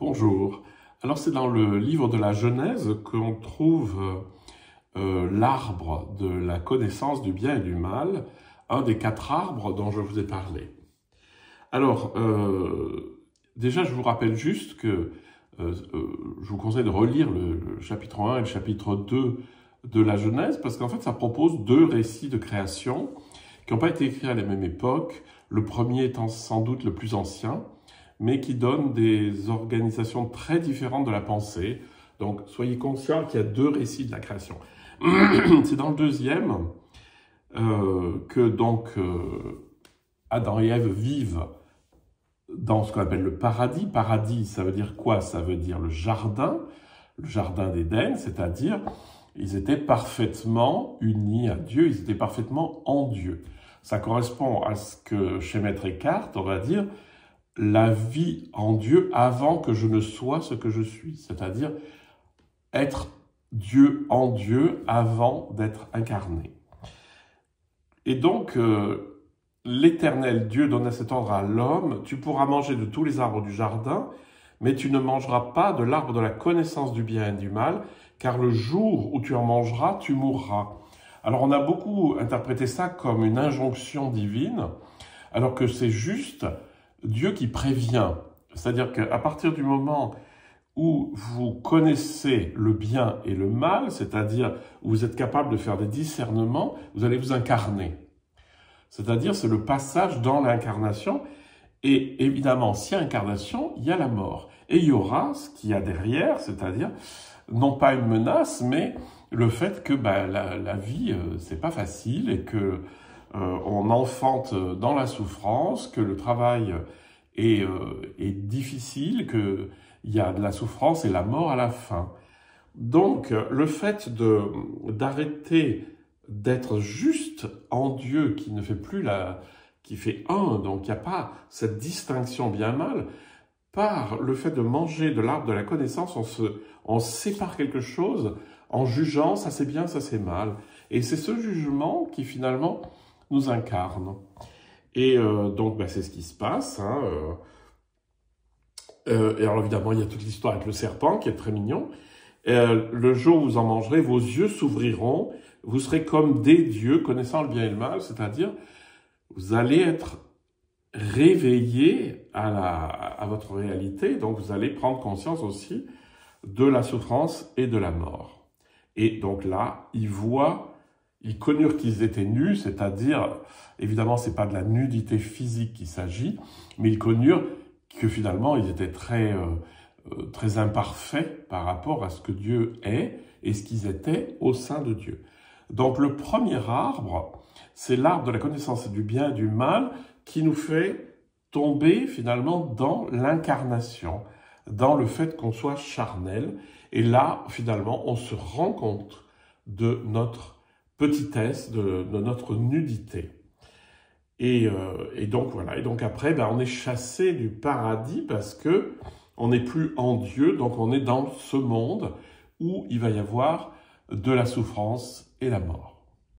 Bonjour. Alors c'est dans le livre de la Genèse qu'on trouve l'arbre de la connaissance du bien et du mal, un des 4 arbres dont je vous ai parlé. Alors, déjà je vous rappelle juste que je vous conseille de relire le chapitre 1 et le chapitre 2 de la Genèse, parce qu'en fait ça propose 2 récits de création qui n'ont pas été écrits à la même époque, le premier étant sans doute le plus ancien, mais qui donne des organisations très différentes de la pensée. Donc, soyez conscients qu'il y a 2 récits de la création. C'est dans le deuxième que Adam et Ève vivent dans ce qu'on appelle le paradis. Paradis, ça veut dire quoi? Ça veut dire le jardin d'Éden, c'est-à-dire ils étaient parfaitement unis à Dieu, ils étaient parfaitement en Dieu. Ça correspond à ce que chez Maître Eckhart, on va dire, la vie en Dieu avant que je ne sois ce que je suis, c'est-à-dire être Dieu en Dieu avant d'être incarné. Et donc, l'Éternel Dieu donna cet ordre à l'homme: tu pourras manger de tous les arbres du jardin, mais tu ne mangeras pas de l'arbre de la connaissance du bien et du mal, car le jour où tu en mangeras, tu mourras. Alors on a beaucoup interprété ça comme une injonction divine, alors que c'est juste Dieu qui prévient. C'est-à-dire qu'à partir du moment où vous connaissez le bien et le mal, c'est-à-dire où vous êtes capable de faire des discernements, vous allez vous incarner. C'est-à-dire c'est le passage dans l'incarnation. Et évidemment, s'il y a incarnation, il y a la mort. Et il y aura ce qu'il y a derrière, c'est-à-dire non pas une menace, mais le fait que la vie, c'est pas facile et que on enfante dans la souffrance, que le travail est difficile, qu'il y a de la souffrance et la mort à la fin. Donc, le fait d'arrêter d'être juste en Dieu, qui ne fait plus qui fait un, donc il n'y a pas cette distinction bien-mal, par le fait de manger de l'arbre de la connaissance, on sépare quelque chose en jugeant ça c'est bien, ça c'est mal. Et c'est ce jugement qui finalement nous incarne. Et donc c'est ce qui se passe. Et alors évidemment, il y a toute l'histoire avec le serpent qui est très mignon. Le jour où vous en mangerez, vos yeux s'ouvriront, vous serez comme des dieux connaissant le bien et le mal, c'est-à-dire vous allez être réveillé à votre réalité, donc vous allez prendre conscience aussi de la souffrance et de la mort. Et donc là, ils connurent qu'ils étaient nus, c'est-à-dire, évidemment, c'est pas de la nudité physique qu'il s'agit, mais ils connurent que finalement, ils étaient très imparfaits par rapport à ce que Dieu est et ce qu'ils étaient au sein de Dieu. Donc le premier arbre, c'est l'arbre de la connaissance du bien et du mal qui nous fait tomber finalement dans l'incarnation, dans le fait qu'on soit charnel. Et là, finalement, on se rend compte de notre petitesse, de notre nudité. Et donc voilà. Et donc après, on est chassé du paradis parce que on n'est plus en Dieu, donc on est dans ce monde où il va y avoir de la souffrance et la mort.